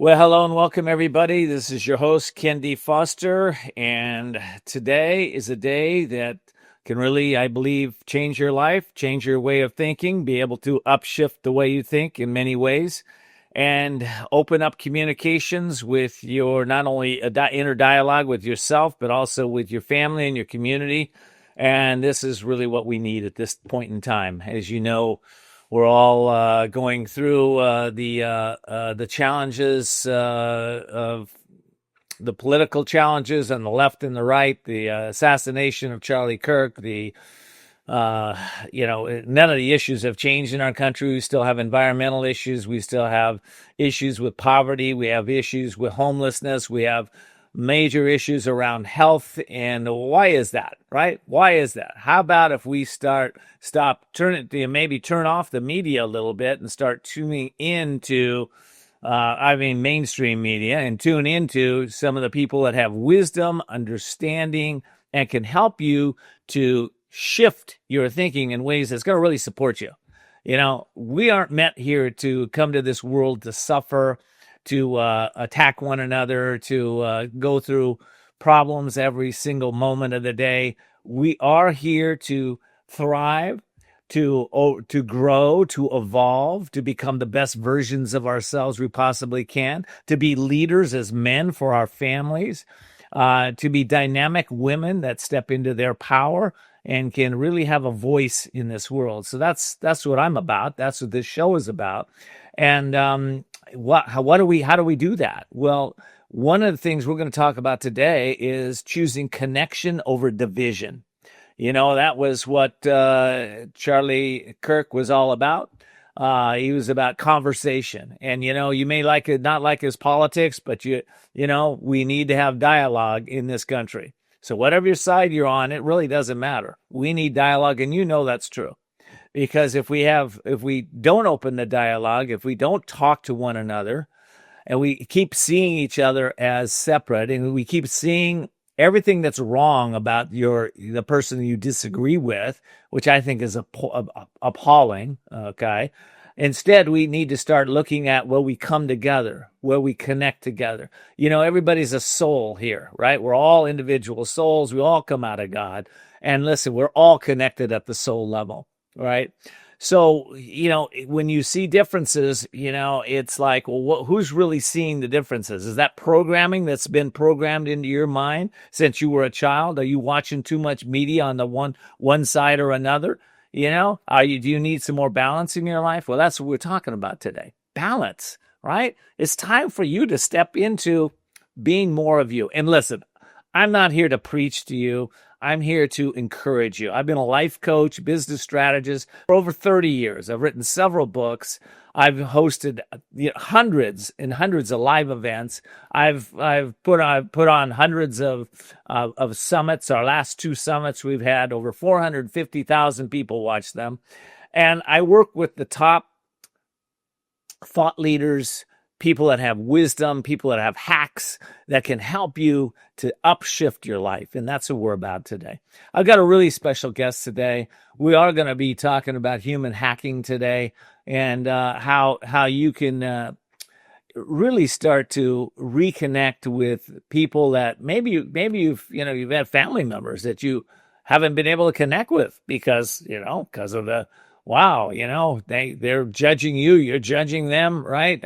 Well, hello and welcome, everybody. This is your host, Ken D. Foster, and today is a day that can really, I believe, change your life, change your way of thinking, be able to upshift the way you think in many ways, and open up communications with your not only inner dialogue with yourself, but also with your family and your community. And this is really what we need at this point in time. As you know, we're all going through the challenges of the political challenges on the left and the right, the assassination of Charlie Kirk, none of the issues have changed in our country. We still have environmental issues. We still have issues with poverty. We have issues with homelessness. We have major issues around health. And why is that, right? Why is that? How about if we turn off the media a little bit and start tuning into mainstream media, and tune into some of the people that have wisdom, understanding, and can help you to shift your thinking in ways that's going to really support you. You know, we aren't meant here to come to this world to suffer, to attack one another, to go through problems every single moment of the day. We are here to thrive, to grow, to evolve, to become the best versions of ourselves we possibly can, to be leaders as men for our families, to be dynamic women that step into their power and can really have a voice in this world. So that's what I'm about. That's what this show is about. And how do we do that? Well, one of the things we're going to talk about today is choosing connection over division. You know, that was what Charlie Kirk was all about. He was about conversation. And, you know, you may not like his politics, but we need to have dialogue in this country. So whatever your side you're on, it really doesn't matter. We need dialogue, and you know that's true. Because if we don't open the dialogue, if we don't talk to one another, and we keep seeing each other as separate, and we keep seeing everything that's wrong about the person you disagree with, which I think is appalling, okay? Instead, we need to start looking at where we come together, where we connect together. You know, everybody's a soul here, right? We're all individual souls. We all come out of God. And listen, we're all connected at the soul level, right? So, you know, when you see differences, you know, it's like, well, who's really seeing the differences? Is that programming that's been programmed into your mind since you were a child? Are you watching too much media on the one side or another? You know, do you need some more balance in your life? Well, that's what we're talking about today. Balance, right? It's time for you to step into being more of you. And listen, I'm not here to preach to you. I'm here to encourage you. I've been a life coach, business strategist for over 30 years. I've written several books. I've hosted hundreds and hundreds of live events. I've put on hundreds of summits. Our last two summits, we've had over 450,000 people watch them. And I work with the top thought leaders, people that have wisdom, people that have hacks that can help you to upshift your life. And that's what we're about today. I've got a really special guest today. We are going to be talking about human hacking today, and how you can really start to reconnect with people that maybe you've had family members that you haven't been able to connect with because of they're judging you, you're judging them, right?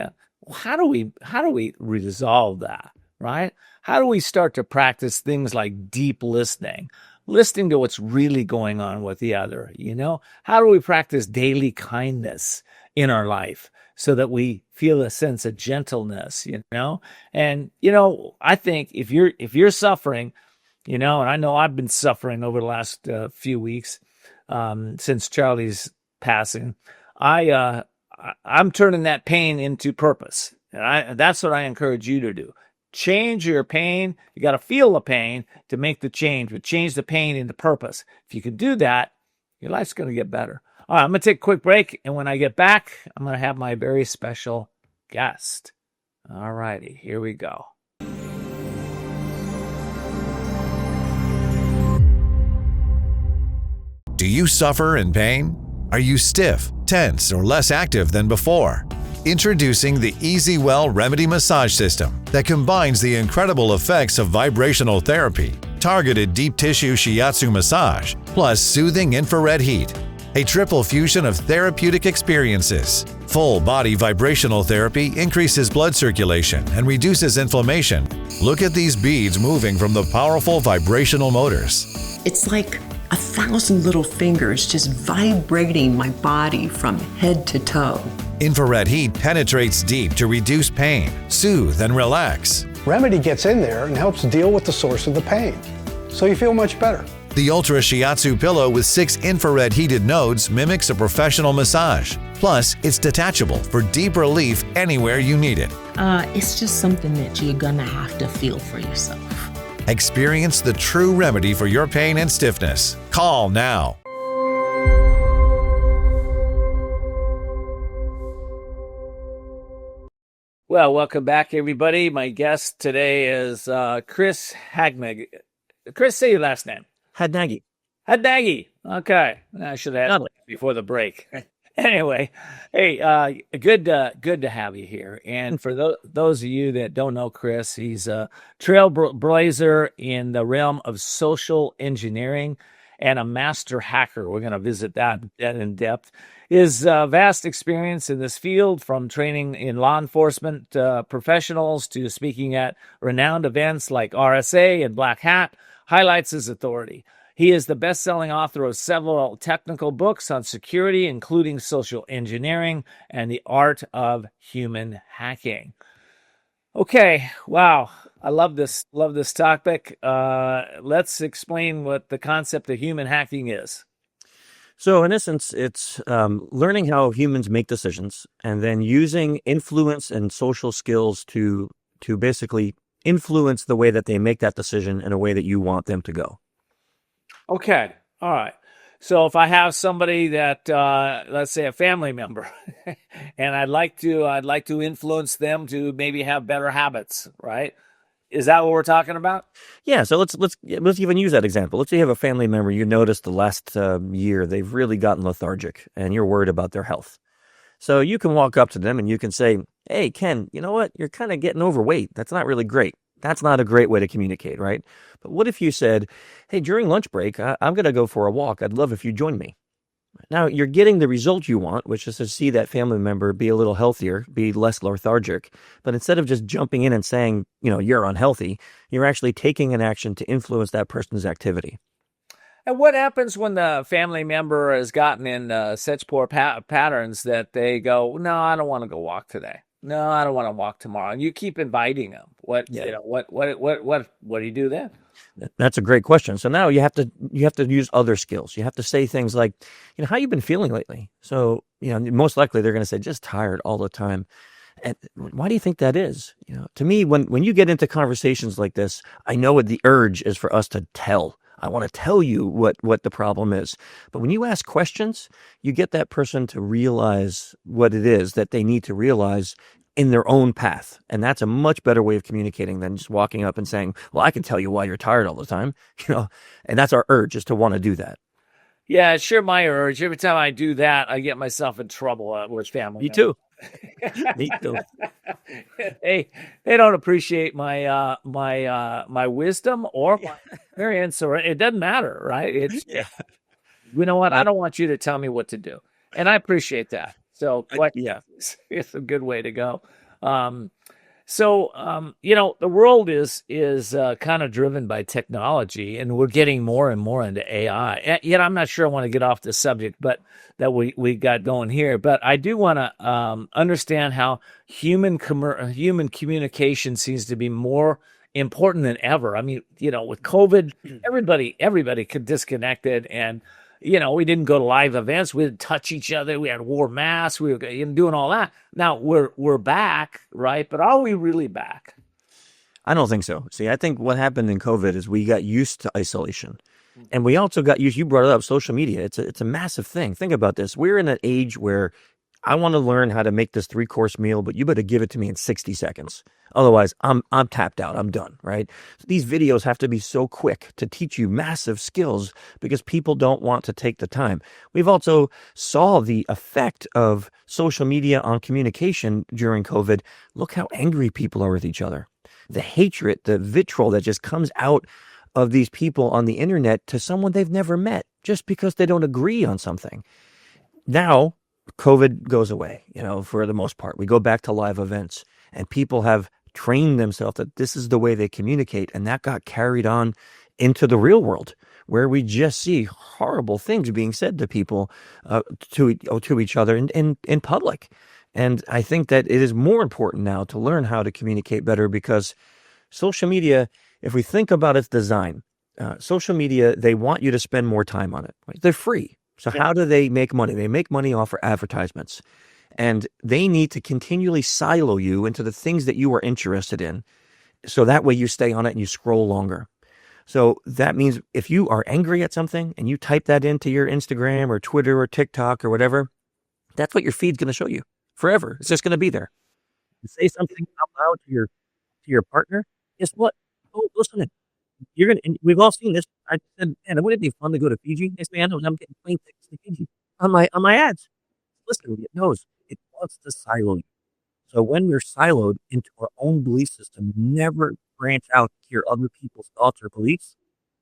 How do we resolve that, right? How do we start to practice things like deep listening to what's really going on with the other, you know? How do we practice daily kindness in our life so that we feel a sense of gentleness, you know? And, I think if you're suffering, and I know I've been suffering over the last few weeks since Charlie's passing, I'm turning that pain into purpose. And that's what I encourage you to do. Change your pain. You got to feel the pain to make the change, but change the pain into purpose. If you can do that, your life's going to get better. All right, I'm going to take a quick break. And when I get back, I'm going to have my very special guest. All righty, here we go. Do you suffer in pain? Are you stiff, tense, or less active than before? Introducing the EasyWell Remedy Massage System that combines the incredible effects of vibrational therapy, targeted deep tissue shiatsu massage, plus soothing infrared heat. A triple fusion of therapeutic experiences. Full body vibrational therapy increases blood circulation and reduces inflammation. Look at these beads moving from the powerful vibrational motors. It's like 1,000 little fingers just vibrating my body from head to toe. Infrared heat penetrates deep to reduce pain, soothe, and relax. Remedy gets in there and helps deal with the source of the pain, so you feel much better. The Ultra Shiatsu pillow with 6 infrared heated nodes mimics a professional massage. Plus, it's detachable for deep relief anywhere you need it. It's just something that you're gonna have to feel for yourself. Experience the true remedy for your pain and stiffness. Call now. Well, welcome back, everybody. My guest today is Chris Hadnagy. Chris, say your last name. Hadnagy. Hadnagy. Okay. I should have asked before the break. Anyway, hey, good to have you here. And for those of you that don't know Chris, he's a trailblazer in the realm of social engineering and a master hacker. We're going to visit that in depth. His vast experience in this field, from training in law enforcement professionals to speaking at renowned events like RSA and Black Hat, highlights his authority. He is the best-selling author of several technical books on security, including social engineering and the art of human hacking. Okay, wow, I love this topic. Let's explain what the concept of human hacking is. So in essence, it's learning how humans make decisions and then using influence and social skills to basically influence the way that they make that decision in a way that you want them to go. Okay. All right. So if I have somebody that, let's say a family member, and I'd like to influence them to maybe have better habits, right? Is that what we're talking about? Yeah. So let's even use that example. Let's say you have a family member, you notice the last year they've really gotten lethargic and you're worried about their health. So you can walk up to them and you can say, "Hey, Ken, you know what? You're kind of getting overweight. That's not really great." That's not a great way to communicate, right? But what if you said, "Hey, during lunch break, I'm going to go for a walk. I'd love if you join me." Now, you're getting the result you want, which is to see that family member be a little healthier, be less lethargic. But instead of just jumping in and saying, you're unhealthy, you're actually taking an action to influence that person's activity. And what happens when the family member has gotten in such poor patterns that they go, "No, I don't want to go walk today. No, I don't want to walk tomorrow." And you keep inviting them. What do you do then? That's a great question. So now you have to use other skills. You have to say things like, "How you been feeling lately?" So, most likely they're going to say, "Just tired all the time." And why do you think that is? To me, when you get into conversations like this, I know what the urge is for us to tell. I want to tell you what the problem is. But when you ask questions, you get that person to realize what it is that they need to realize in their own path. And that's a much better way of communicating than just walking up and saying, "Well, I can tell you why you're tired all the time." And that's our urge, is to want to do that. Yeah, it's sure my urge. Every time I do that, I get myself in trouble with family. Me too. Me too. They don't appreciate my my wisdom or my experience, or it doesn't matter, right? You know what? I don't want you to tell me what to do, and I appreciate that. So it's a good way to go. The world is kind of driven by technology, and we're getting more and more into AI. And yet I'm not sure I want to get off the subject, but that we got going here. But I do want to understand how human communication seems to be more important than ever. I mean, with COVID, everybody could disconnected, and we didn't go to live events. We didn't touch each other. We had wore masks. We were doing all that. Now we're back, right? But are we really back? I don't think so. See, I think what happened in COVID is we got used to isolation. And we also got used, you brought it up, social media. It's a massive thing. Think about this. We're in an age where I want to learn how to make this 3-course meal, but you better give it to me in 60 seconds. Otherwise, I'm tapped out. I'm done, right? So these videos have to be so quick to teach you massive skills because people don't want to take the time. We've also saw the effect of social media on communication during COVID. Look how angry people are with each other. The hatred, the vitriol that just comes out of these people on the internet to someone they've never met just because they don't agree on something. Now, COVID goes away, for the most part. We go back to live events, and people have trained themselves that this is the way they communicate, and that got carried on into the real world, where we just see horrible things being said to people, to each other in public. And I think that it is more important now to learn how to communicate better because social media, if we think about its design, social media, they want you to spend more time on it. Right? They're free. So how do they make money? They make money off of advertisements. And they need to continually silo you into the things that you are interested in. So that way you stay on it and you scroll longer. So that means if you are angry at something and you type that into your Instagram or Twitter or TikTok or whatever, that's what your feed's going to show you forever. It's just going to be there. You say something out loud to your partner. Guess what? Oh, listen. We've all seen this. I said, man, wouldn't it be fun to go to Fiji? Next man, I'm getting plane tickets to Fiji on my ads. Listen, it knows it wants to silo you. So when we're siloed into our own belief system, never branch out to hear other people's thoughts or beliefs,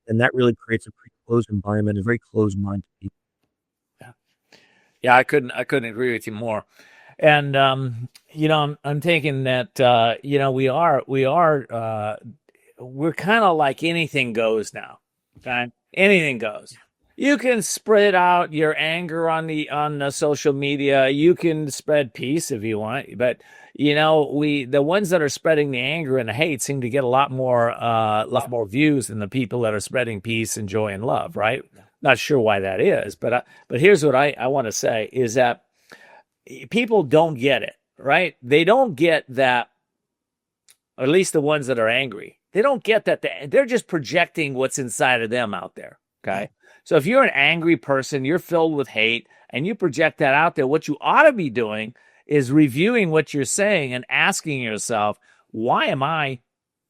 then that really creates a pretty closed environment, a very closed mind to people. Yeah, I couldn't agree with you more. And I'm thinking that we're kind of like anything goes now. Okay, anything goes. You can spread out your anger on the social media. You can spread peace if you want, but the ones that are spreading the anger and the hate seem to get a lot more views than the people that are spreading peace and joy and love. Right? Not sure why that is, but here's what I want to say is that people don't get it. Right? They don't get that. Or at least the ones that are angry. They don't get that. They're just projecting what's inside of them out there, okay? So if you're an angry person, you're filled with hate, and you project that out there, what you ought to be doing is reviewing what you're saying and asking yourself, why am I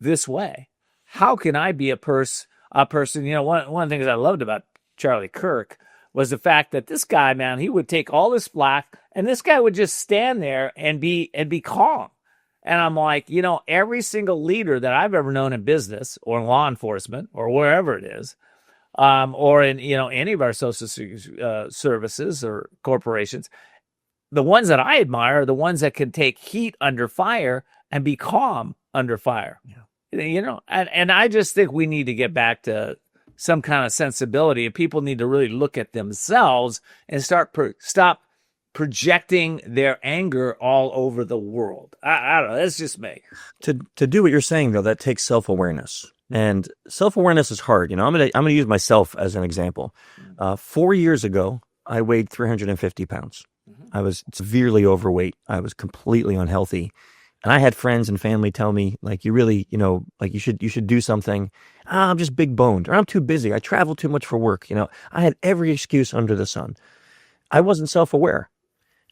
this way? How can I be a person? One of the things I loved about Charlie Kirk was the fact that this guy, man, he would take all this flack, and this guy would just stand there and be calm. And I'm like, every single leader that I've ever known in business or in law enforcement or wherever it is, or in, any of our social services or corporations, the ones that I admire are the ones that can take heat under fire and be calm under fire. Yeah. And I just think we need to get back to some kind of sensibility, and people need to really look at themselves and stop projecting their anger all over the world. I don't know. That's just me. To do what you're saying, though, that takes self-awareness. And self-awareness is hard. I'm gonna use myself as an example. 4 years ago, I weighed 350 pounds. I was severely overweight. I was completely unhealthy. And I had friends and family tell me, like, you really, like you should do something. I'm just big boned, or I'm too busy. I travel too much for work. I had every excuse under the sun. I wasn't self-aware.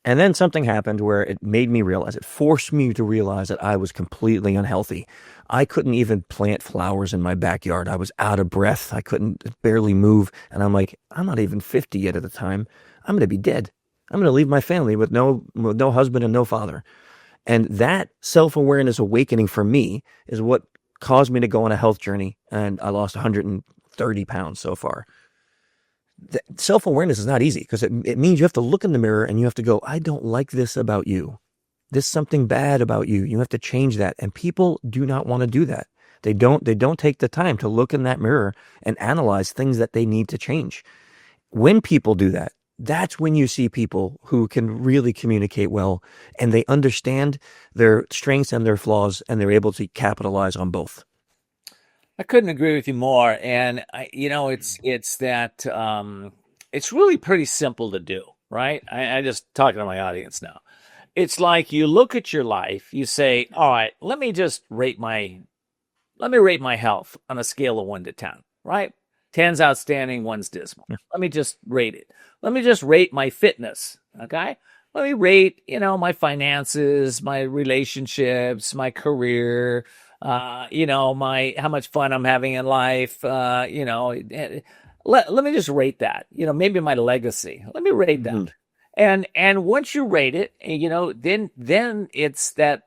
And then something happened where it made me realize, it forced me to realize that I was completely unhealthy. I couldn't even plant flowers in my backyard. I was out of breath. I couldn't barely move. And I'm like, I'm not even 50 yet at the time. I'm going to be dead. I'm going to leave my family with no husband and no father. And that self-awareness awakening for me is what caused me to go on a health journey. And I lost 130 pounds so far. Self-awareness is not easy because it means you have to look in the mirror and you have to go, I don't like this about you. There's something bad about you. You have to change that. And people do not want to do that. They don't take the time to look in that mirror and analyze things that they need to change. When people do that, that's when you see people who can really communicate well and they understand their strengths and their flaws and they're able to capitalize on both. I couldn't agree with you more. And it's that it's really pretty simple to do, right? I just talking to my audience now. It's like you look at your life, you say, all right, let me rate my health on a scale of 1 to 10, right? 10's outstanding, 1's dismal. Yeah. Let me just rate it. Let me just rate my fitness, okay? let me rate, my finances, my relationships, my career, my how much fun I'm having in life. Let me just rate that. Maybe my legacy. Let me rate that. And once you rate it, then it's that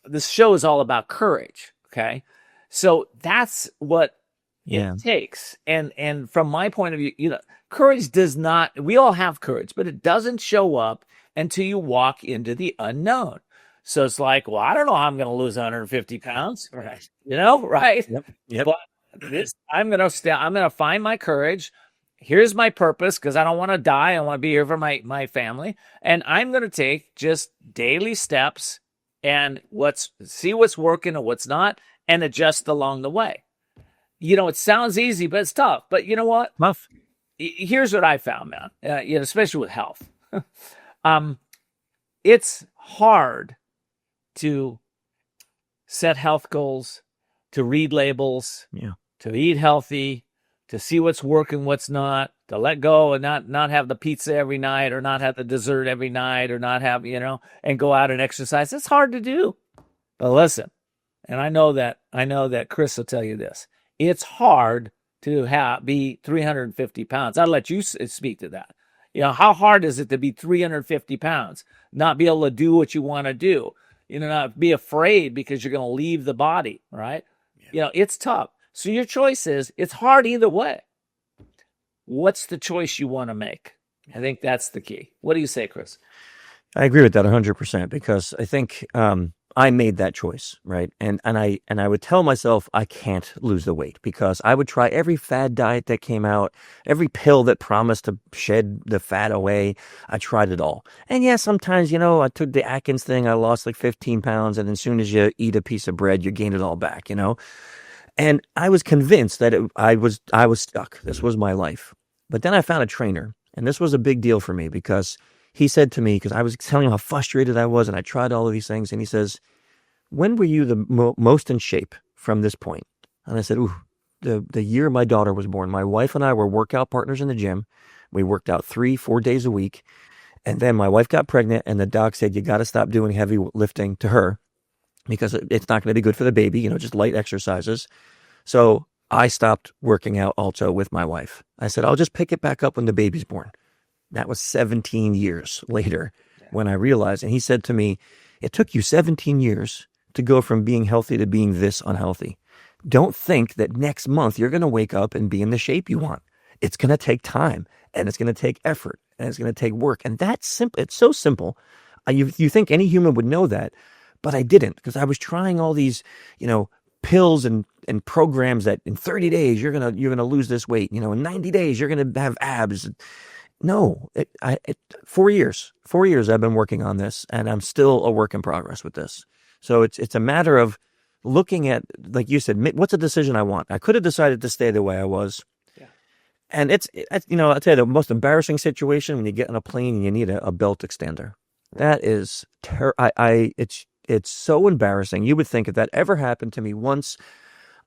this show is all about courage. Okay. So that's what it takes. And from my point of view, courage does not, we all have courage, but it doesn't show up until you walk into the unknown. So it's like, well, I don't know how I'm going to lose 150 pounds. Right. Right. Yep. But I'm going to find my courage. Here's my purpose, because I don't want to die. I want to be here for my family. And I'm going to take just daily steps and see what's working and what's not, and adjust along the way. It sounds easy, but it's tough. But you know what? Tough. Here's what I found, man. Especially with health. It's hard to set health goals, to read labels, to eat healthy, to see what's working, what's not, to let go and not have the pizza every night, or not have the dessert every night, or not have, and go out and exercise. It's hard to do. But listen, and I know that Chris will tell you this. It's hard to be 350 pounds. I'll let you speak to that. How hard is it to be 350 pounds, not be able to do what you want to do, not be afraid because you're going to leave the body, right? It's tough. So your choice is, it's hard either way. What's the choice you want to make? I think that's the key. What do you say, Chris? I agree with that 100%, because I think I made that choice, right? And I would tell myself I can't lose the weight, because I would try every fad diet that came out, every pill that promised to shed the fat away. I tried it all. And yeah, sometimes, I took the Atkins thing. I lost like 15 pounds. And as soon as you eat a piece of bread, you gain it all back, And I was convinced that I was stuck. This was my life. But then I found a trainer, and this was a big deal for me, because he said to me, because I was telling him how frustrated I was, and I tried all of these things, and he says, when were you the most in shape from this point? And I said, the year my daughter was born. My wife and I were workout partners in the gym. We worked out 3-4 days a week. And then my wife got pregnant, and the doc said, you got to stop doing heavy lifting to her, because it's not going to be good for the baby, just light exercises. So I stopped working out also with my wife. I said, I'll just pick it back up when the baby's born. That was 17 years later when I realized, and he said to me, it took you 17 years to go from being healthy to being this unhealthy. Don't think that next month you're going to wake up and be in the shape you want. It's going to take time, and it's going to take effort, and it's going to take work. And that's simple. It's so simple. You think any human would know that, but I didn't, because I was trying all these, pills and programs that in 30 days you're gonna lose this weight. In 90 days you're gonna have abs. No, 4 years. 4 years I've been working on this, and I'm still a work in progress with this. So it's a matter of looking at, like you said, what's a decision I want. I could have decided to stay the way I was. Yeah. And it's I'll tell you, the most embarrassing situation when you get on a plane and you need a belt extender. That is it's so embarrassing. You would think if that ever happened to me once,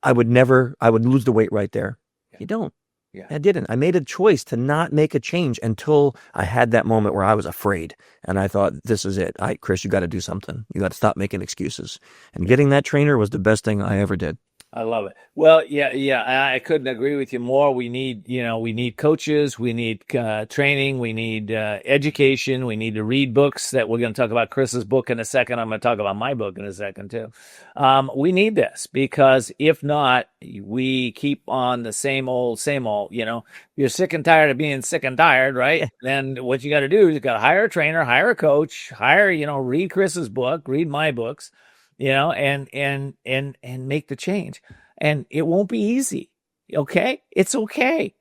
I would lose the weight right there. Yeah. You don't. Yeah. I didn't. I made a choice to not make a change until I had that moment where I was afraid. And I thought, this is it. Chris, you got to do something. You got to stop making excuses. And getting that trainer was the best thing I ever did. I love it. Well, yeah, I couldn't agree with you more. We need coaches, we need training, we need education, we need to read books. That we're going to talk about Chris's book in a second. I'm going to talk about my book in a second too. We need this, because if not, we keep on the same old. You're sick and tired of being sick and tired, right? Then what you got to do is you got to hire a trainer, hire a coach, read Chris's book, read my books. And make the change. And it won't be easy. Okay? It's okay.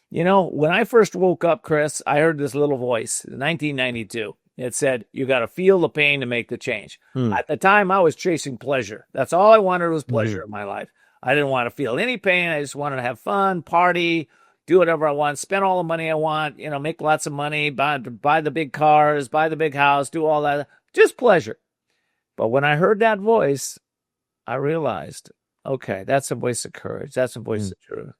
When I first woke up, Chris, I heard this little voice in 1992. It said, you got to feel the pain to make the change. At the time, I was chasing pleasure. That's all I wanted was pleasure in my life. I didn't want to feel any pain. I just wanted to have fun, party, do whatever I want, spend all the money I want, make lots of money, buy the big cars, buy the big house, do all that. Just pleasure. But when I heard that voice, I realized, okay, that's a voice of courage. That's a voice of truth.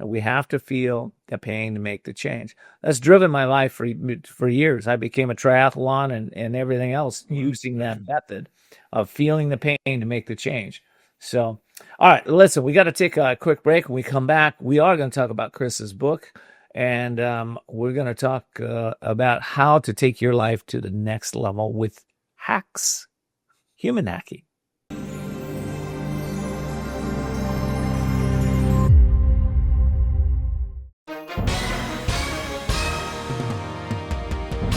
We have to feel the pain to make the change. That's driven my life for years. I became a triathlon and everything else using that method of feeling the pain to make the change. So, all right, listen, we got to take a quick break. When we come back, we are going to talk about Chris's book, and we're going to talk about how to take your life to the next level with hacks, human hacking.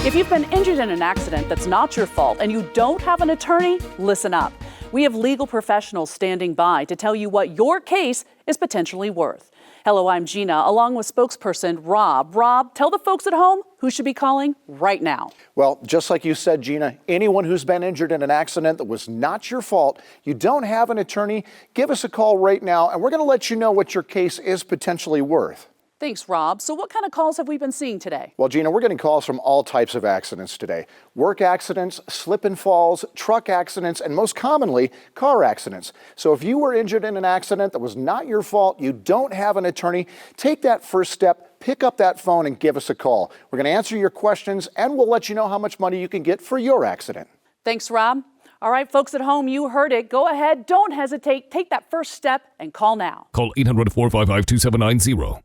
If you've been injured in an accident that's not your fault and you don't have an attorney, listen up. We have legal professionals standing by to tell you what your case is potentially worth. Hello, I'm Gina, along with spokesperson Rob. Rob, tell the folks at home who should be calling right now. Well, just like you said, Gina, anyone who's been injured in an accident that was not your fault, you don't have an attorney, give us a call right now, and we're going to let you know what your case is potentially worth. Thanks, Rob. So what kind of calls have we been seeing today? Well, Gina, we're getting calls from all types of accidents today. Work accidents, slip and falls, truck accidents, and most commonly, car accidents. So if you were injured in an accident that was not your fault, you don't have an attorney, take that first step, pick up that phone and give us a call. We're going to answer your questions and we'll let you know how much money you can get for your accident. Thanks, Rob. All right, folks at home, you heard it. Go ahead, don't hesitate, take that first step and call now. Call 800-455-2790.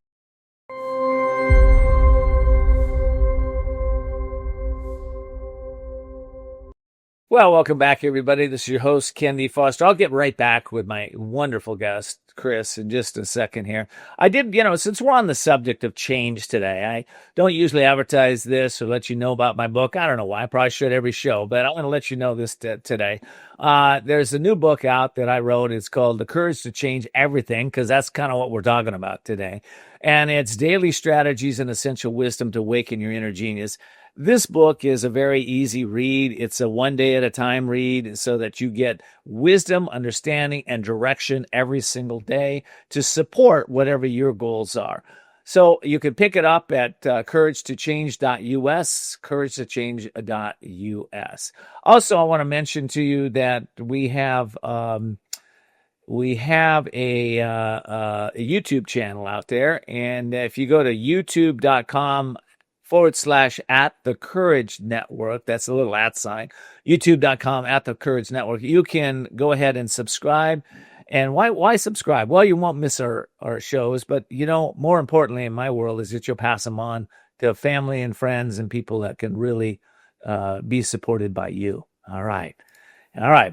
Well, welcome back, everybody. This is your host, Ken D. Foster. I'll get right back with my wonderful guest, Chris, in just a second here. I did, since we're on the subject of change today, I don't usually advertise this or let you know about my book. I don't know why. I probably should every show, but I want to let you know this today. There's a new book out that I wrote. It's called The Courage to Change Everything, because that's kind of what we're talking about today. And it's daily strategies and essential wisdom to awaken your inner genius. This book is a very easy read. It's a one day at a time read so that you get wisdom, understanding, and direction every single day to support whatever your goals are. So you can pick it up at couragetochange.us, couragetochange.us. Also, I want to mention to you that we have a YouTube channel out there. And if you go to youtube.com /at the Courage Network. That's a little @ sign. YouTube.com @ the Courage Network. You can go ahead and subscribe. And why subscribe? Well, you won't miss our shows, but more importantly in my world is that you'll pass them on to family and friends and people that can really be supported by you. All right.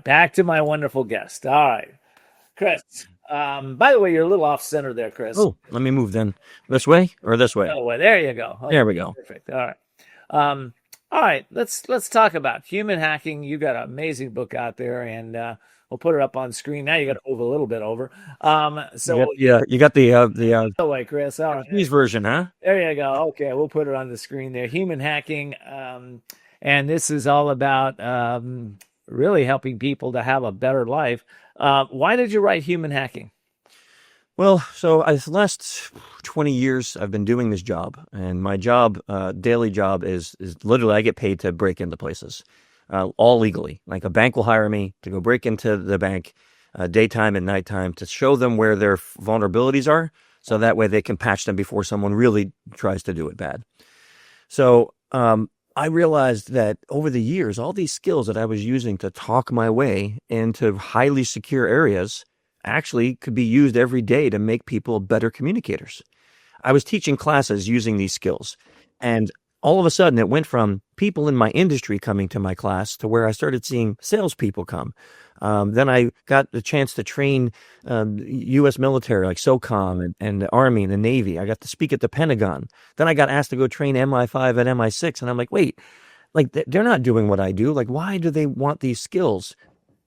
Back to my wonderful guest. All right, Chris. By the way, you're a little off center there, Chris. Oh, let me move then. This way or this way? Oh, well, there you go. Okay, there we go. Perfect. All right. All right. Let's talk about human hacking. You got an amazing book out there, and we'll put it up on the screen. Now you got to move a little bit over. You got the way, Chris. All right. Japanese version, huh? There you go. Okay, we'll put it on the screen there. Human hacking, and this is all about really helping people to have a better life. Why did you write human hacking? Well, so the last 20 years I've been doing this job, and my job, daily job is literally I get paid to break into places, all legally. Like a bank will hire me to go break into the bank daytime and nighttime to show them where their vulnerabilities are, so that way they can patch them before someone really tries to do it bad. So I realized that over the years, all these skills that I was using to talk my way into highly secure areas actually could be used every day to make people better communicators. I was teaching classes using these skills, and all of a sudden it went from people in my industry coming to my class to where I started seeing salespeople come. Then I got the chance to train U.S. military like SOCOM and the Army and the Navy. I got to speak at the Pentagon. Then I got asked to go train MI5 and MI6, and I'm like, wait, like they're not doing what I do. Like, why do they want these skills?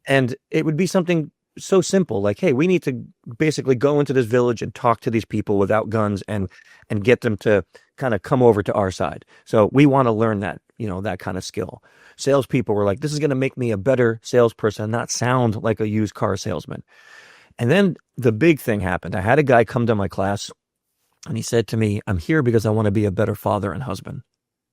And it would be something so simple, like, hey, we need to basically go into this village and talk to these people without guns and get them to kind of come over to our side. So we want to learn that, that kind of skill. Salespeople were like, this is going to make me a better salesperson, not sound like a used car salesman. And then the big thing happened. I had a guy come to my class and he said to me, I'm here because I want to be a better father and husband.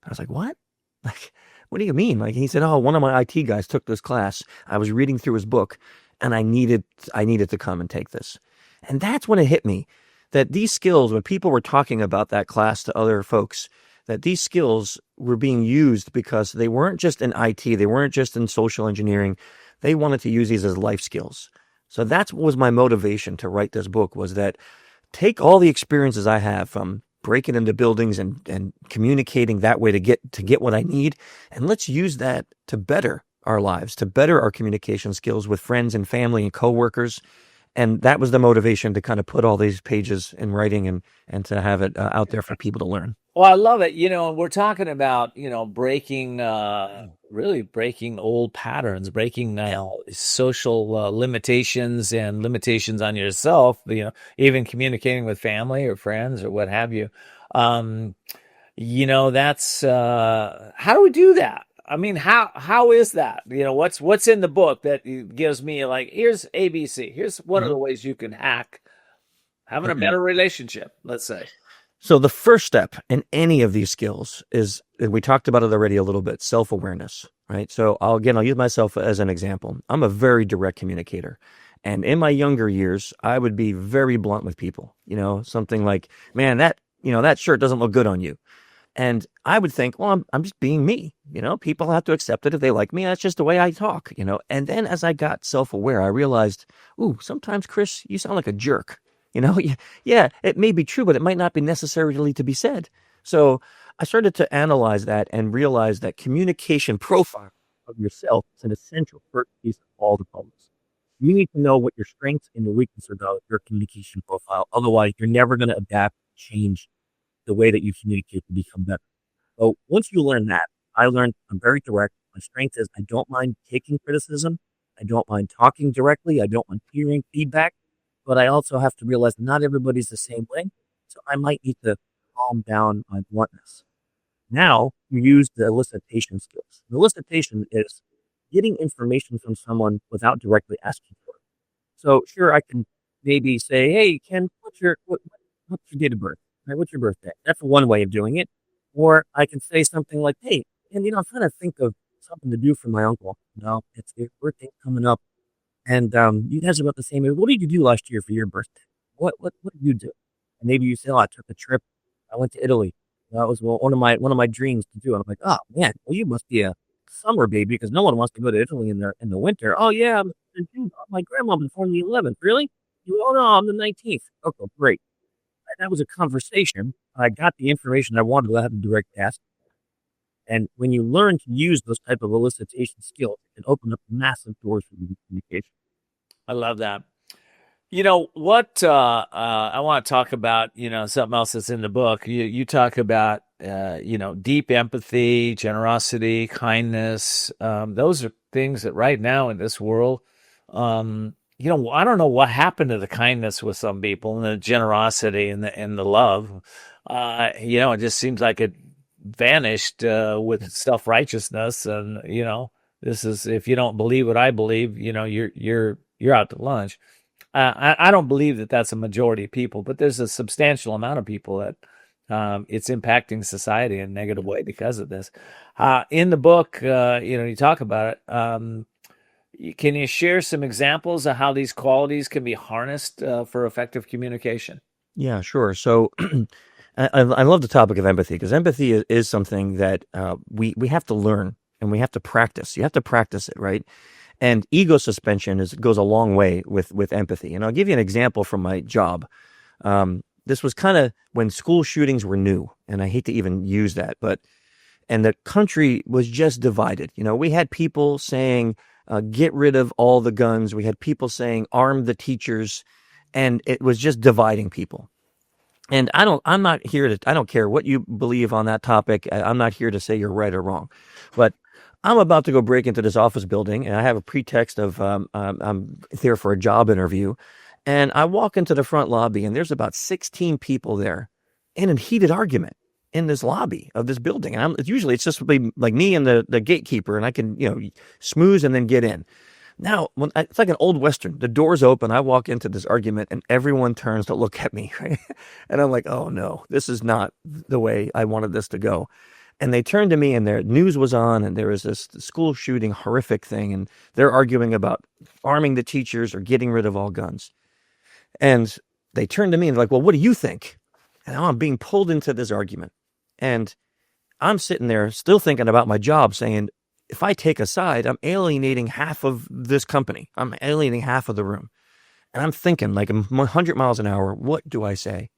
I was like, what? Like, what do you mean? Like, he said, oh, one of my IT guys took this class. I was reading through his book and I needed to come and take this. And that's when it hit me that these skills, when people were talking about that class to other folks, that these skills were being used because they weren't just in IT, they weren't just in social engineering. They wanted to use these as life skills. So that's what was my motivation to write this book, was that take all the experiences I have from breaking into buildings and communicating that way to get what I need, and let's use that to better our lives, to better our communication skills with friends and family and coworkers. And that was the motivation to kind of put all these pages in writing and to have it out there for people to learn. Well, I love it. We're talking about, breaking, really breaking old patterns, breaking social limitations and limitations on yourself, even communicating with family or friends or what have you. That's, how do we do that? I mean, how is that? What's in the book that gives me like, here's ABC. Here's one of the ways you can hack having a better relationship, let's say. So the first step in any of these skills is, and we talked about it already a little bit, self-awareness, right? So I'll use myself as an example. I'm a very direct communicator. And in my younger years, I would be very blunt with people, something like, man, that shirt doesn't look good on you. And I would think, well, I'm just being me. People have to accept it if they like me. That's just the way I talk, And then as I got self-aware, I realized, sometimes, Chris, you sound like a jerk. Yeah, it may be true, but it might not be necessarily to be said. So I started to analyze that and realize that communication profile of yourself is an essential first piece of all the problems. You need to know what your strengths and your weaknesses are about your communication profile. Otherwise, you're never going to adapt, change the way that you communicate to become better. So once you learn that, I learned I'm very direct. My strength is I don't mind taking criticism. I don't mind talking directly. I don't mind hearing feedback. But I also have to realize that not everybody's the same way. So I might need to calm down my bluntness. Now you use the elicitation skills. The elicitation is getting information from someone without directly asking for it. So sure, I can maybe say, hey, Ken, what's your date of birth? Right? What's your birthday? That's one way of doing it. Or I can say something like, hey, and I'm trying to think of something to do for my uncle. It's his birthday coming up. And you guys are about the same age. What did you do last year for your birthday? What did you do? And maybe you say, I took a trip. I went to Italy. That was one of my dreams to do. And I'm like, oh man, well you must be a summer baby because no one wants to go to Italy in the winter. Oh yeah, I'm in June. My grandma was born the 11th. Really? Oh no, I'm the 19th. Okay, great. That was a conversation. I got the information I wanted without having to direct ask. And when you learn to use those type of elicitation skills, it can open up massive doors for communication. I love that. What I want to talk about, something else that's in the book. You talk about, deep empathy, generosity, kindness. Those are things that right now in this world, I don't know what happened to the kindness with some people and the generosity and the love. It just seems like it vanished with self-righteousness, and this is, if you don't believe what I believe, you're out to lunch. I don't believe that that's a majority of people, but there's a substantial amount of people that it's impacting society in a negative way because of this. In the book, you talk about it. Can you share some examples of how these qualities can be harnessed for effective communication? Yeah, sure. So I love the topic of empathy, because empathy is something that we have to learn and we have to practice. You have to practice it, right? And ego suspension goes a long way with empathy. And I'll give you an example from my job. This was kind of when school shootings were new, and I hate to even use that, and the country was just divided. We had people saying, get rid of all the guns. We had people saying, arm the teachers, and it was just dividing people. And I don't care what you believe on that topic. I'm not here to say you're right or wrong, but I'm about to go break into this office building, and I have a pretext of I'm there for a job interview. And I walk into the front lobby, and there's about 16 people there in a heated argument in this lobby of this building. And it's just like me and the gatekeeper, and I can, smooze and then get in. Now, it's like an old Western. The door's open. I walk into this argument, and everyone turns to look at me. Right? And I'm like, oh, no, this is not the way I wanted this to go. And they turned to me, and their news was on, and there was this school shooting, horrific thing. And they're arguing about arming the teachers or getting rid of all guns. And they turn to me and they're like, well, what do you think? And now I'm being pulled into this argument. And I'm sitting there still thinking about my job, saying, if I take a side, I'm alienating half of this company. I'm alienating half of the room. And I'm thinking like 100 miles an hour, what do I say?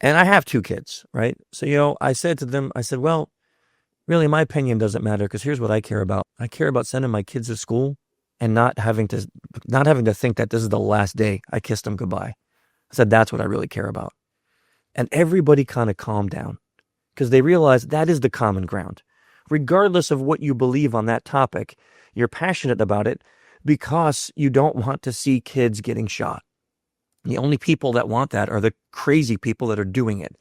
And I have 2 kids, right? So, I said to them, I said, well, really, my opinion doesn't matter because here's what I care about. I care about sending my kids to school and not having to think that this is the last day I kissed them goodbye. I said, that's what I really care about. And everybody kind of calmed down because they realized that is the common ground. Regardless of what you believe on that topic, you're passionate about it because you don't want to see kids getting shot. The only people that want that are the crazy people that are doing it.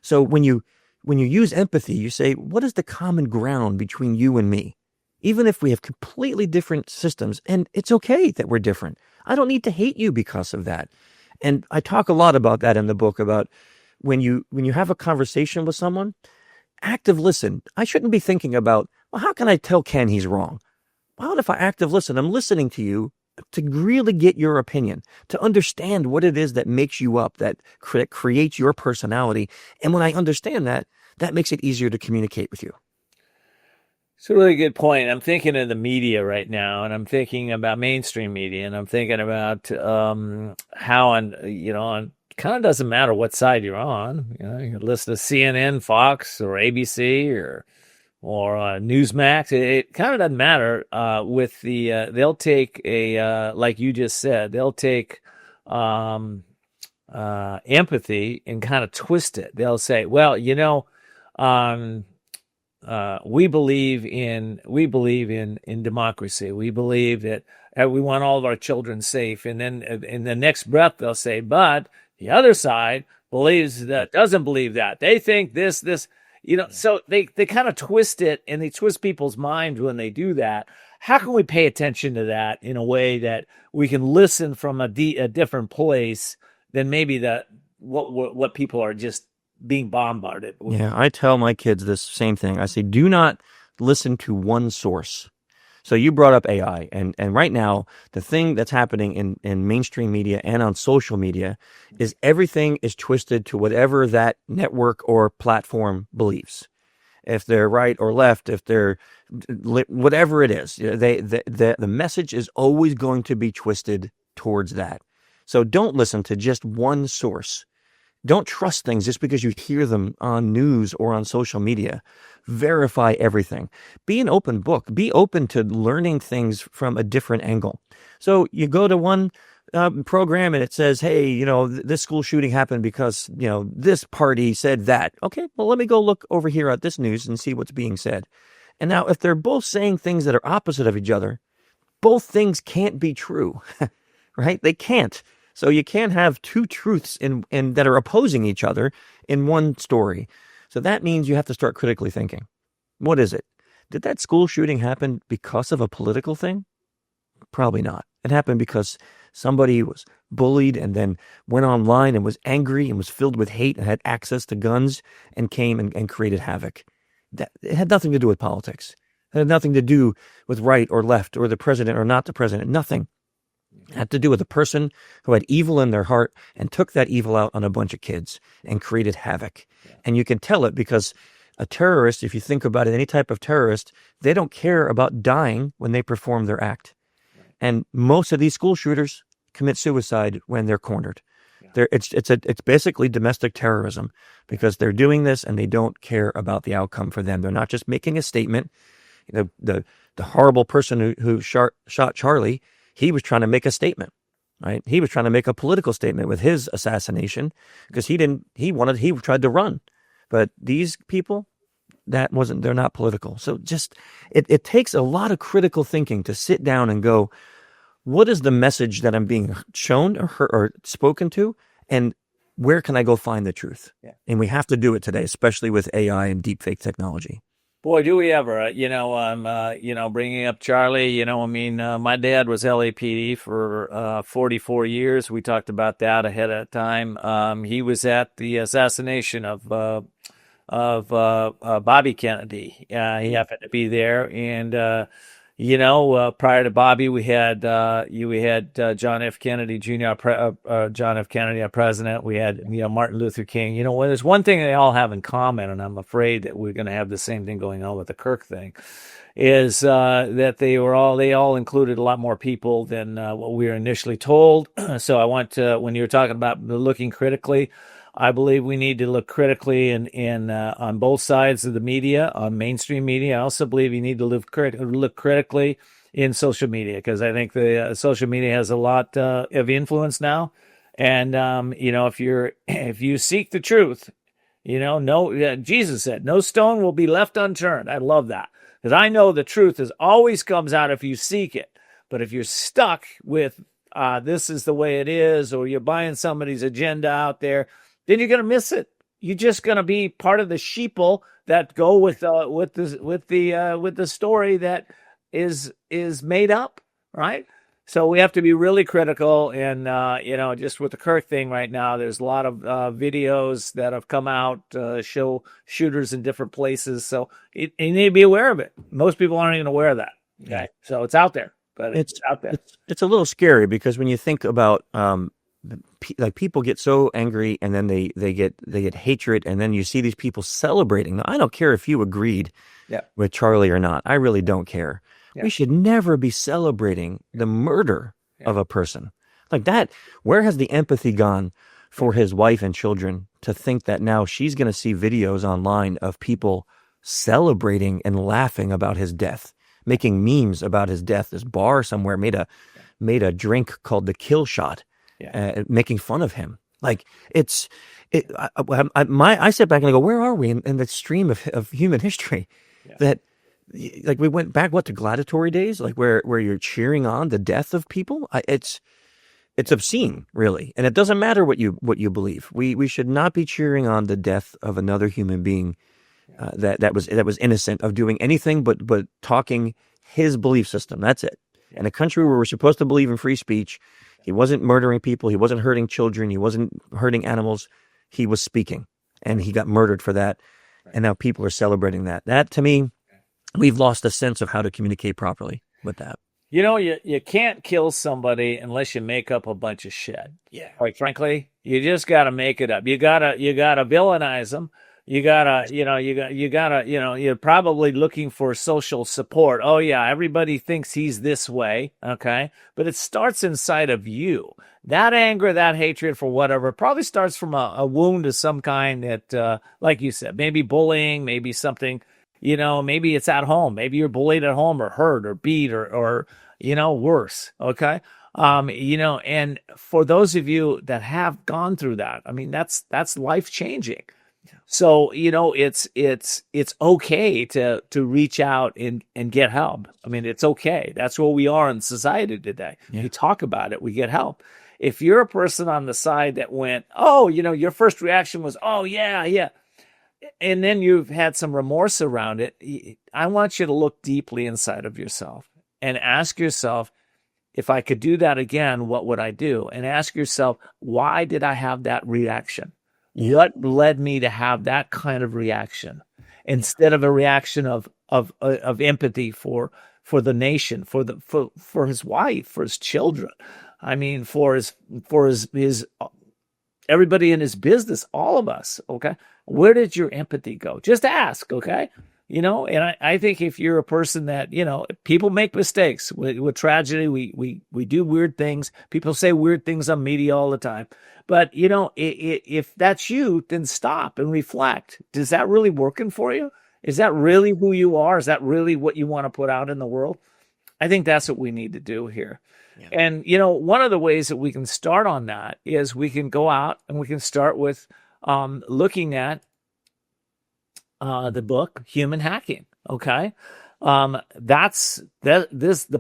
So when you use empathy, you say, what is the common ground between you and me? Even if we have completely different systems, and it's okay that we're different. I don't need to hate you because of that. And I talk a lot about that in the book, about when you have a conversation with someone, active listen. I shouldn't be thinking about, well, how can I tell Ken he's wrong? Well, if I active listen, I'm listening to you to really get your opinion, to understand what it is that makes you up, that creates your personality. And when I understand that, that makes it easier to communicate with you. It's a really good point. I'm thinking of the media right now, and I'm thinking about mainstream media, and I'm thinking about how, it kind of doesn't matter what side you're on. You listen to CNN, Fox, or ABC, or Newsmax. It kind of doesn't matter. With the they'll take like you just said, they'll take empathy and kind of twist it. They'll say, well, we believe in democracy. We believe that we want all of our children safe. And then in the next breath, they'll say, but the other side doesn't believe that. They think this, so they kind of twist it, and they twist people's minds when they do that. How can we pay attention to that in a way that we can listen from a different place than maybe what people are just being bombarded with? Yeah, I tell my kids this same thing. I say, do not listen to one source. So you brought up AI, and right now, the thing that's happening in mainstream media and on social media is everything is twisted to whatever that network or platform believes. If they're right or left, if they're whatever it is, the message is always going to be twisted towards that. So don't listen to just one source. Don't trust things just because you hear them on news or on social media. Verify everything. Be an open book. Be open to learning things from a different angle. So you go to one program and it says, hey, this school shooting happened because, this party said that. Okay, well, let me go look over here at this news and see what's being said. And now if they're both saying things that are opposite of each other, both things can't be true, right? They can't. So you can't have two truths in that are opposing each other in one story. So that means you have to start critically thinking. What is it? Did that school shooting happen because of a political thing? Probably not. It happened because somebody was bullied and then went online and was angry and was filled with hate and had access to guns and came and created havoc. It had nothing to do with politics. It had nothing to do with right or left or the president or not the president. Nothing. It had to do with a person who had evil in their heart and took that evil out on a bunch of kids and created havoc. Yeah. And you can tell it because a terrorist, if you think about it, any type of terrorist, they don't care about dying when they perform their act. Right. And most of these school shooters commit suicide when they're cornered. Yeah. It's basically domestic terrorism because they're doing this and they don't care about the outcome for them. They're not just making a statement. The horrible person who shot Charlie, he was trying to make a statement, right? He was trying to make a political statement with his assassination because he tried to run. But these people, they're not political. So just, it takes a lot of critical thinking to sit down and go, what is the message that I'm being shown or spoken to? And where can I go find the truth? Yeah. And we have to do it today, especially with AI and deepfake technology. Boy, do we ever, I'm, bringing up Charlie, my dad was LAPD for 44 years. We talked about that ahead of time. He was at the assassination of Bobby Kennedy. He happened to be there. And, Prior to Bobby, we had John F. Kennedy Jr., John F. Kennedy, our president. We had Martin Luther King. There's one thing they all have in common, and I'm afraid that we're going to have the same thing going on with the Kirk thing, is that they all included a lot more people than what we were initially told. So I want to, when you're talking about looking critically, I believe we need to look critically in on both sides of the media, on mainstream media. I also believe you need to look critically in social media, because I think the social media has a lot of influence now. And if you seek the truth, Jesus said, "No stone will be left unturned." I love that, because I know the truth always comes out if you seek it. But if you're stuck with this is the way it is, or you're buying somebody's agenda out there, then you're going to miss it. You're just going to be part of the sheeple that go with the story that is made up, right? So we have to be really critical. And just with the Kirk thing right now, there's a lot of videos that have come out show shooters in different places. So you need to be aware of it. Most people aren't even aware of that. Okay, so it's out there, but it's out there. It's a little scary, because when you think about people get so angry, and then they get hatred, and then you see these people celebrating. Now, I don't care if you agreed with Charlie or not. I really don't care. Yeah. We should never be celebrating the murder of a person like that. Where has the empathy gone for his wife and children to think that now she's going to see videos online of people celebrating and laughing about his death, making memes about his death? This bar somewhere made a drink called the Kill Shot. Making fun of him. Like I sit back and I go, where are we in the stream of human history? That, like, we went back to gladiatory days, like where you're cheering on the death of people. It's obscene, really, and it doesn't matter what you believe. We should not be cheering on the death of another human being that was innocent of doing anything but talking his belief system. That's it. In a country where we're supposed to believe in free speech, he wasn't murdering people. He wasn't hurting children. He wasn't hurting animals. He was speaking, and he got murdered for that. And now people are celebrating that. That, to me, we've lost a sense of how to communicate properly with that. You can't kill somebody unless you make up a bunch of shit. Yeah. Quite frankly, you just got to make it up. You gotta villainize them. You're probably looking for social support. Oh yeah, everybody thinks he's this way, okay? But it starts inside of you. That anger, that hatred for whatever, probably starts from a wound of some kind that, like you said, maybe bullying, maybe something, maybe it's at home. Maybe you're bullied at home, or hurt, or beat, or worse, okay? And for those of you that have gone through that, I mean, that's life-changing. So, it's okay to reach out and get help. I mean, it's okay. That's where we are in society today. Yeah. You talk about it, we get help. If you're a person on the side that went, your first reaction was, oh, yeah, and then you've had some remorse around it, I want you to look deeply inside of yourself and ask yourself, if I could do that again, what would I do? And ask yourself, why did I have that reaction? What led me to have that kind of reaction, instead of a reaction of empathy for the nation, for his wife, for his children? I mean, for his everybody in his business, all of us. Okay, where did your empathy go? Just ask. Okay, and I think if you're a person that people make mistakes with tragedy, we do weird things. People say weird things on media all the time. But, if that's you, then stop and reflect. Is that really working for you? Is that really who you are? Is that really what you want to put out in the world? I think that's what we need to do here. Yeah. And, one of the ways that we can start on that is we can go out and we can start with looking at the book, Human Hacking. Okay. The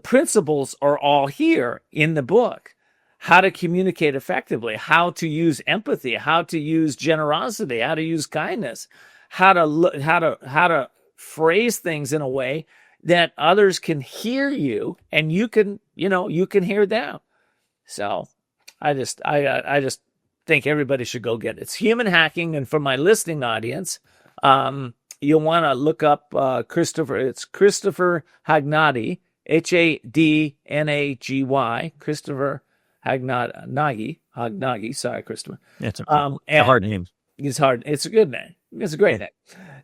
principles are all here in the book. How to communicate effectively, how to use empathy, how to use generosity, how to use kindness, how to phrase things in a way that others can hear you and you can hear them. So I just think everybody should go get it. It's Human Hacking, and for my listening audience, you'll want to look up Christopher Hadnagy, Hadnagy, Christopher Hadnagy. Sorry, Christopher. It's a hard name. It's hard. It's a good name. It's a great name.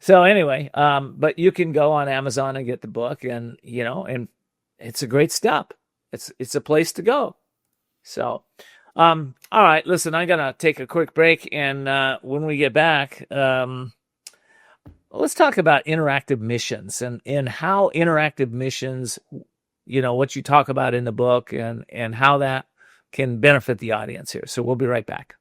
So anyway, but you can go on Amazon and get the book, and and it's a great step. It's a place to go. So, all right. Listen, I'm gonna take a quick break, and when we get back, let's talk about interactive missions and how interactive missions, what you talk about in the book, and how that can benefit the audience here. So we'll be right back.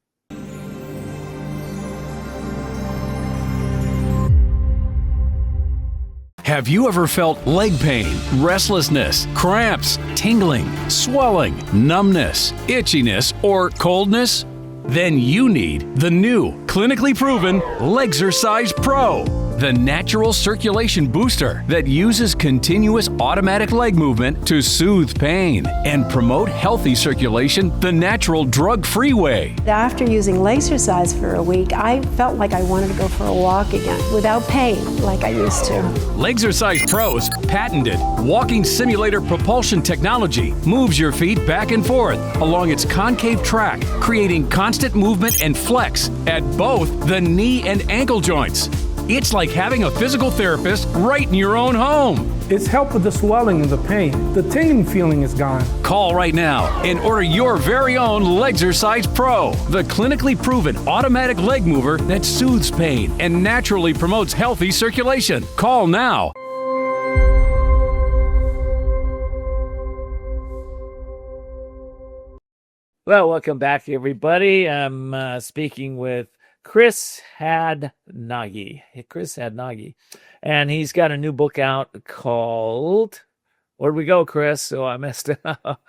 Have you ever felt leg pain, restlessness, cramps, tingling, swelling, numbness, itchiness, or coldness? Then you need the new, clinically proven Legzercise Pro, the natural circulation booster that uses continuous automatic leg movement to soothe pain and promote healthy circulation the natural drug-free way. After using Legzercise for a week, I felt like I wanted to go for a walk again without pain like I used to. Legzercise Pro's patented walking simulator propulsion technology moves your feet back and forth along its concave track, creating constant movement and flex at both the knee and ankle joints. It's like having a physical therapist right in your own home. It's helped with the swelling and the pain. The tingling feeling is gone. Call right now and order your very own Legzercise Pro, the clinically proven automatic leg mover that soothes pain and naturally promotes healthy circulation. Call now. Well, welcome back, everybody. I'm speaking with Chris Hadnagy. And he's got a new book out called, where'd we go, Chris? So I messed it up.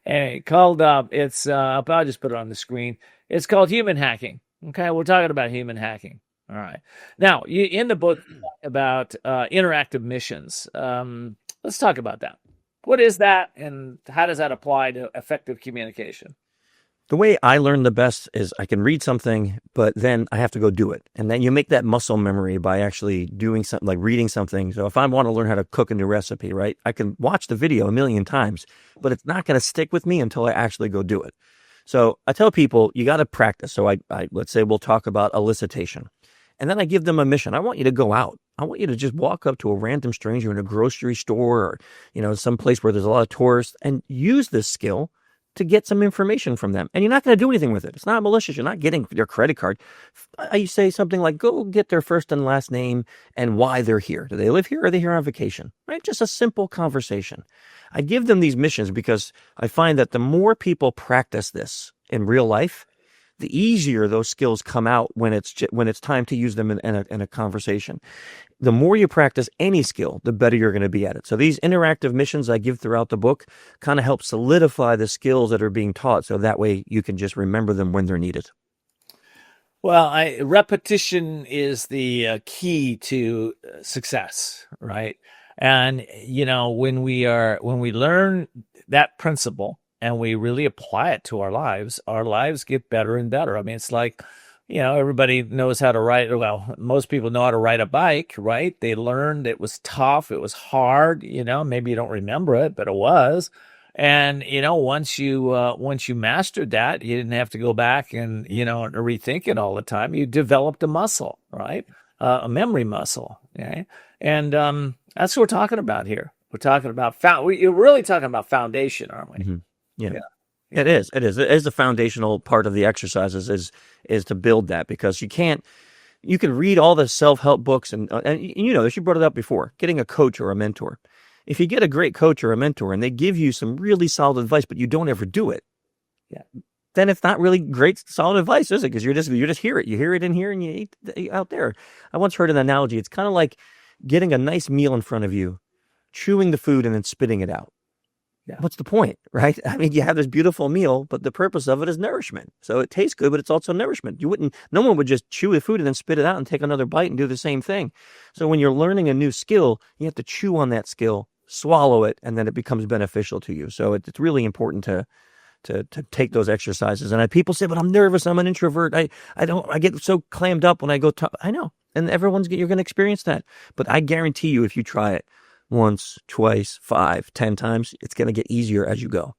Anyway, I'll just put it on the screen. It's called Human Hacking. Okay, we're talking about human hacking. All right. Now, in the book about interactive missions, let's talk about that. What is that, and how does that apply to effective communication? The way I learn the best is I can read something, but then I have to go do it. And then you make that muscle memory by actually doing something, like reading something. So if I want to learn how to cook a new recipe, right, I can watch the video a million times, but it's not going to stick with me until I actually go do it. So I tell people, you got to practice. So I let's say we'll talk about elicitation. And then I give them a mission. I want you to go out. I want you to just walk up to a random stranger in a grocery store or, some place where there's a lot of tourists and use this skill to get some information from them. And you're not going to do anything with it. It's not malicious. You're not getting their credit card. I say something like, go get their first and last name and why they're here. Do they live here or are they here on vacation? Right? Just a simple conversation. I give them these missions because I find that the more people practice this in real life, the easier those skills come out when it's time to use them in a conversation. The more you practice any skill, the better you're going to be at it. So these interactive missions I give throughout the book kind of help solidify the skills that are being taught, so that way you can just remember them when they're needed. Well, repetition is the key to success, right? And when we learn that principle and we really apply it to our lives get better and better. I mean, it's like, everybody knows how to ride. Well, most people know how to ride a bike, right? They learned it was tough. It was hard. Maybe you don't remember it, but it was. And, once you mastered that, you didn't have to go back and, rethink it all the time. You developed a muscle, right? A memory muscle. Okay. And, that's what we're talking about here. We're talking about, you're really talking about foundation, aren't we? Mm-hmm. Yeah. It is. It is the foundational part of the exercises is to build that, because you can read all the self-help books and this, you brought it up before, getting a coach or a mentor. If you get a great coach or a mentor and they give you some really solid advice, but you don't ever do it, then it's not really great solid advice, is it? Because you just hear it. You hear it in here and you eat out there. I once heard an analogy. It's kind of like getting a nice meal in front of you, chewing the food and then spitting it out. Yeah. What's the point, right? I mean, you have this beautiful meal, but the purpose of it is nourishment. So it tastes good, but it's also nourishment. No one would just chew the food and then spit it out and take another bite and do the same thing. So when you're learning a new skill, you have to chew on that skill, swallow it, and then it becomes beneficial to you. So it's really important to take those exercises. And people say, but I'm nervous. I'm an introvert. I get so clammed up when I go talk. I know. And you're going to experience that. But I guarantee you, if you try it, once, twice, 5, 10 times, it's going to get easier as you go.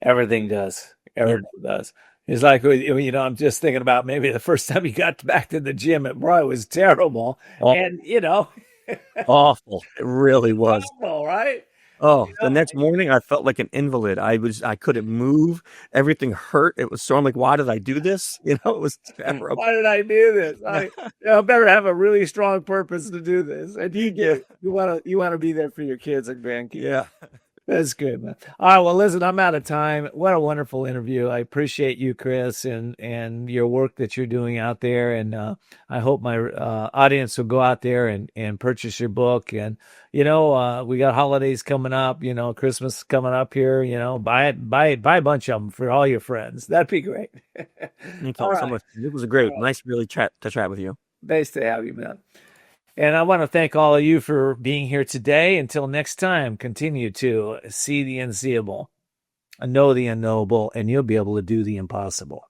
Everything does. Everything does. It's like, you know, I'm just thinking about maybe the first time you got back to the gym, it probably was terrible. And, you know, awful. It really was. Awful, right? Oh, the next morning I felt like an invalid. I couldn't move. Everything hurt. It was so, I'm like, why did I do this? You know, it was terrible. Why did I do this? I better have a really strong purpose to do this. And you want to be there for your kids and grandkids. Yeah. That's good, man. All right, well, listen, I'm out of time. What a wonderful interview. I appreciate you, Chris, and your work that you're doing out there. And I hope my audience will go out there and purchase your book. And, you know, we got holidays coming up, you know, Christmas coming up here, you know, buy a bunch of them for all your friends. That'd be great. Thank you so much. It was nice really chat with you. Nice to have you, man. And I want to thank all of you for being here today. Until next time, continue to see the unseeable, know the unknowable, and you'll be able to do the impossible.